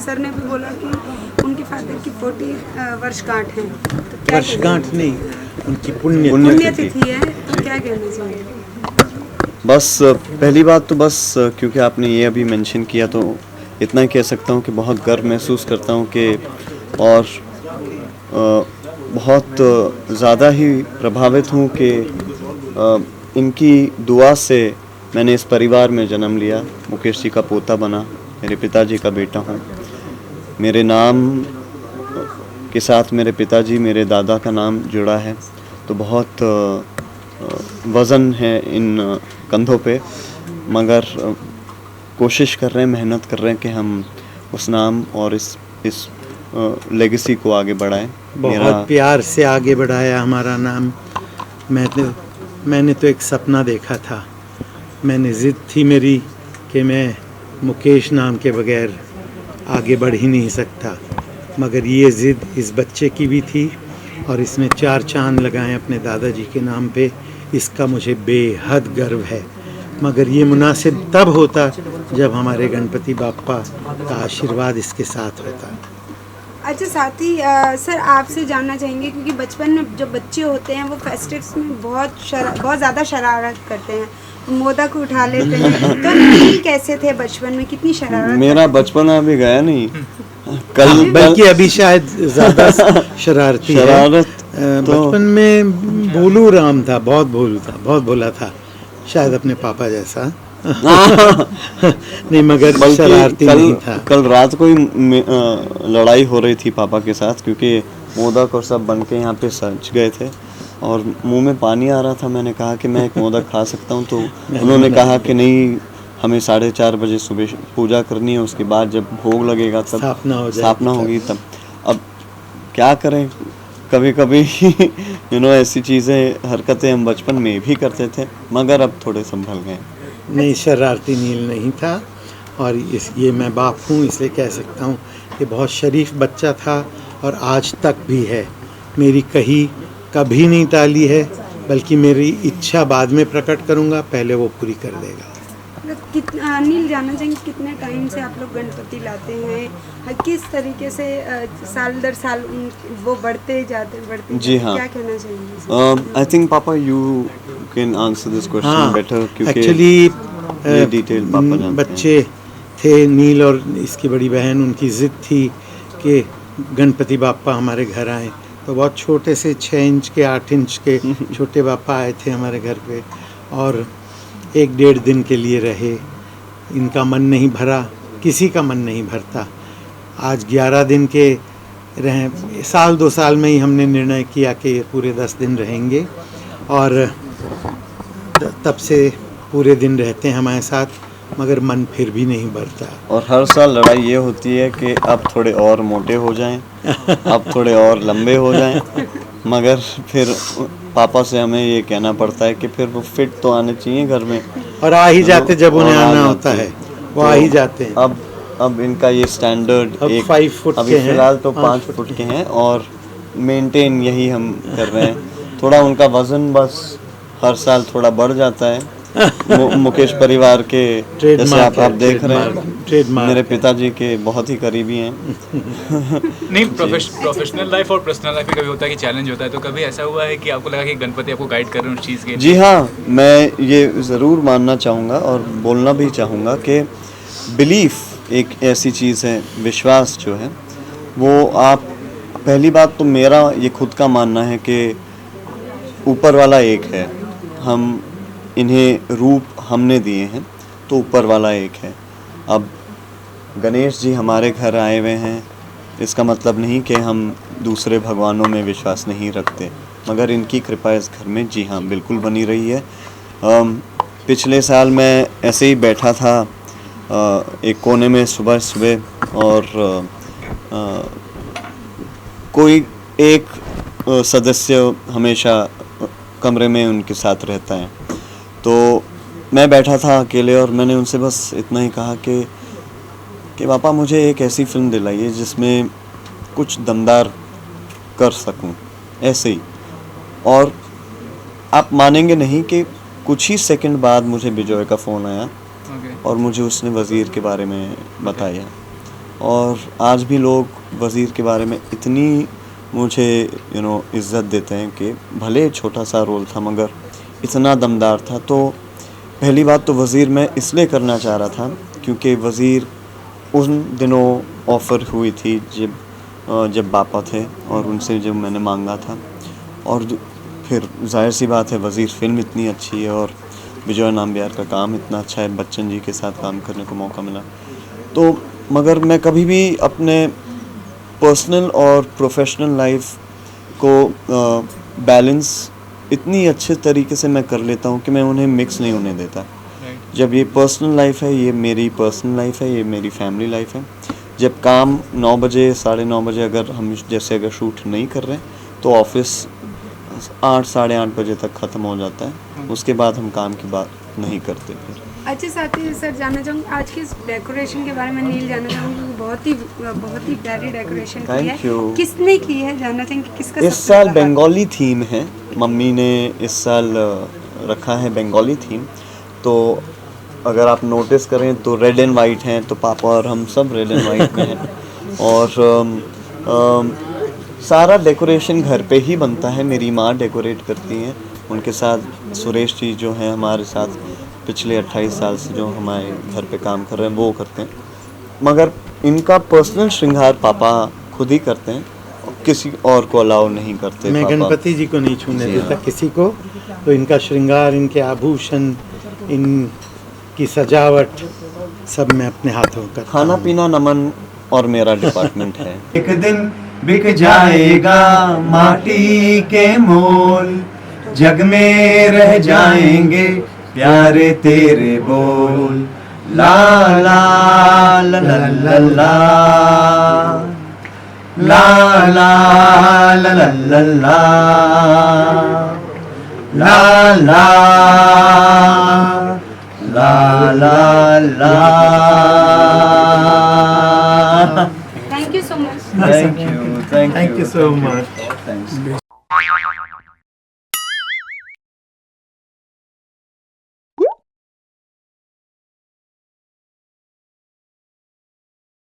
Sir ने भी बोला कि उनके फादर की 40 वर्षगांठ है, तो क्या वर्षगांठ नहीं, उनकी पुण्यतिथि है, तो क्या कहना चाहिए? बस पहली बात तो बस क्योंकि आपने ये अभी मेंशन किया तो इतना ही कह सकता हूँ कि बहुत गर्व महसूस करता हूँ कि और बहुत ज़्यादा ही प्रभावित हूँ कि इनकी दुआ से मैंने इस परिवार में जन्म लिया, मुकेश जी का पोता बना, मेरे पिताजी का बेटा हूँ। मेरे नाम के साथ मेरे पिताजी, मेरे दादा का नाम जुड़ा है, तो बहुत वज़न है इन कंधों पे, मगर कोशिश कर रहे हैं, मेहनत कर रहे हैं कि हम उस नाम और इस लेगेसी को आगे बढ़ाएं। बहुत प्यार से आगे बढ़ाया हमारा नाम। मैंने तो एक सपना देखा था, मैंने ज़िद थी मेरी कि मैं मुकेश नाम के बगैर आगे बढ़ ही नहीं सकता, मगर ये ज़िद इस बच्चे की भी थी और इसने 4 चांद लगाए अपने दादाजी के नाम पे। इसका मुझे बेहद गर्व है, मगर ये मुनासिब तब होता जब हमारे गणपति बाप्पा का आशीर्वाद इसके साथ होता। अच्छा, साथ ही सर आपसे जानना चाहेंगे, क्योंकि बचपन में जब बच्चे होते हैं वो फेस्टिव्स में बहुत ज़्यादा शरारत करते हैं, मोदक उठा लेते हैं, तो नील कैसे थे बचपन में, कितनी शरारत? मेरा बचपन अभी गया नहीं, बल्कि अभी शायद ज़्यादा शरारती है। बचपन में भोलू राम था, बहुत भोलू था, बहुत भोला था, शायद अपने पापा जैसा। नहीं, मगर शरारती नहीं था। कल रात को ही लड़ाई हो रही थी पापा के साथ, क्योंकि मोदक और सब बन के यहाँ पे सज गए थे और मुंह में पानी आ रहा था। मैंने कहा कि मैं एक मोदक खा सकता हूँ, तो उन्होंने कहा कि नहीं, हमें 4:30 बजे सुबह पूजा करनी है, उसके बाद जब भोग लगेगा तब स्थापना होगी तब। अब क्या करें, कभी कभी ऐसी चीज़ें, हरकतें हम बचपन में भी करते थे, मगर अब थोड़े संभल गए। नहीं, शरारती नील नहीं था, और ये मैं बाप हूँ इसलिए कह सकता हूँ कि बहुत शरीफ बच्चा था और आज तक भी है। मेरी कभी नहीं टाली है, बल्कि मेरी इच्छा बाद में प्रकट करूँगा, पहले वो पूरी कर देगा। नील जानना चाहेंगे कितने टाइम से आप लोग गणपति लाते हैं, किस तरीके से साल दर साल वो बढ़ते जाते? जी हाँ, क्या कहना चाहेंगे? आई थिंक पापा you can answer this question better, क्योंकि एक्चुअली डिटेल पापा जानते हैं। बच्चे थे नील और इसकी बड़ी बहन, उनकी ज़िद थी कि गणपति बाप्पा हमारे घर आए, तो बहुत छोटे से 6 इंच के 8 इंच के छोटे बाप्पा आए थे हमारे घर पे, और 1-1.5 दिन के लिए रहे। इनका मन नहीं भरा, किसी का मन नहीं भरता। आज 11 दिन के रहें, साल 2 साल में ही हमने निर्णय किया कि पूरे 10 दिन रहेंगे, और तब से पूरे दिन रहते हैं हमारे साथ, मगर मन फिर भी नहीं भरता। और हर साल लड़ाई ये होती है कि अब थोड़े और मोटे हो जाएं, अब थोड़े और लंबे हो जाएं, मगर फिर पापा से हमें ये कहना पड़ता है कि फिर वो फिट तो आने चाहिए घर में, और आ ही जाते जब उन्हें आना होता है, वो आ ही जाते हैं। अब इनका ये स्टैंडर्ड 5 फुट अभी फिलहाल तो 5 फुट के हैं, और मेंटेन यही हम कर रहे हैं। थोड़ा उनका वजन बस हर साल थोड़ा बढ़ जाता है। मुकेश परिवार के जैसे आप देख रहे हैं, मेरे पिताजी के बहुत ही करीबी हैं। नहीं, प्रोफेशनल लाइफ और पर्सनल लाइफ में कभी होता है कि चैलेंज होता है, तो कभी ऐसा हुआ है कि आपको लगा कि गणपति आपको गाइड कर रहे हैं उस चीज़ के? जी हाँ, मैं ये ज़रूर मानना चाहूँगा और बोलना भी चाहूँगा कि बिलीफ एक ऐसी चीज़ है, विश्वास जो है वो, आप पहली बात तो मेरा ये खुद का मानना है कि ऊपर वाला एक है, हम इन्हें रूप हमने दिए हैं, तो ऊपर वाला एक है। अब गणेश जी हमारे घर आए हुए हैं, इसका मतलब नहीं कि हम दूसरे भगवानों में विश्वास नहीं रखते, मगर इनकी कृपा इस घर में जी हाँ बिल्कुल बनी रही है। पिछले साल मैं ऐसे ही बैठा था एक कोने में सुबह सुबह, और कोई एक सदस्य हमेशा कमरे में उनके साथ रहता है, तो मैं बैठा था अकेले और मैंने उनसे बस इतना ही कहा कि पापा मुझे एक ऐसी फिल्म दिलाइए जिसमें कुछ दमदार कर सकूं, ऐसे ही। और आप मानेंगे नहीं कि कुछ ही सेकंड बाद मुझे बिजॉय का फ़ोन आया और मुझे उसने वज़ीर के बारे में बताया। और आज भी लोग वज़ीर के बारे में इतनी मुझे इज़्ज़त देते हैं कि भले छोटा सा रोल था मगर इतना दमदार था। तो पहली बात तो वज़ीर मैं इसलिए करना चाह रहा था क्योंकि वज़ीर उन दिनों ऑफ़र हुई थी जब बापा थे और उनसे जब मैंने मांगा था, और फिर जाहिर सी बात है वज़ीर फ़िल्म इतनी अच्छी है और विजय नाम्बियार का काम इतना अच्छा है, बच्चन जी के साथ काम करने को मौका मिला। तो मगर मैं कभी भी अपने पर्सनल और प्रोफेशनल लाइफ को बैलेंस इतनी अच्छे तरीके से मैं कर लेता हूँ कि मैं उन्हें मिक्स नहीं होने देता। जब ये पर्सनल लाइफ है, ये मेरी पर्सनल लाइफ है, ये मेरी फैमिली लाइफ है। जब काम 9 बजे 9:30 बजे अगर हम जैसे अगर शूट नहीं कर रहे हैं तो ऑफिस 8 साढ़े 8 बजे तक ख़त्म हो जाता है, उसके बाद हम काम की बात नहीं करते फिर। अच्छा साथी सर, जानना चाहूँगी आज के इस डेकोरेशन के बारे में नील जानना चाहूँगी, बहुत ही प्यारी डेकोरेशन की है। Thank you. किसने की है, जानना चाहेंगे किसका? इस साल बंगाली थीम है, मम्मी ने इस साल रखा है बंगाली थीम। तो अगर आप नोटिस करें तो रेड एंड वाइट हैं, तो पापा और हम सब रेड एंड वाइट में हैं। और सारा डेकोरेशन घर पे ही बनता है, मेरी माँ डेकोरेट करती हैं, उनके साथ सुरेश जी जो हैं हमारे साथ पिछले 28 साल से जो हमारे घर पे काम कर रहे हैं वो करते हैं। मगर इनका पर्सनल श्रृंगार पापा खुद ही करते हैं, किसी और को अलाउ नहीं करते। मैं पापा गणपति जी को नहीं छूने जी देता हाँ। किसी को, तो इनका श्रृंगार, इनके आभूषण, इनकी सजावट सब मैं अपने हाथों का खाना पीना नमन और मेरा डिपार्टमेंट है। एक दिन बिक जाएगा माटी के मोल, जग में रह जाएंगे प्यारे तेरे बोल। ला ला ला ला ला ला ला ला ला ला ला ला ला ला ला। Thank you so much. Thank you thank you so much.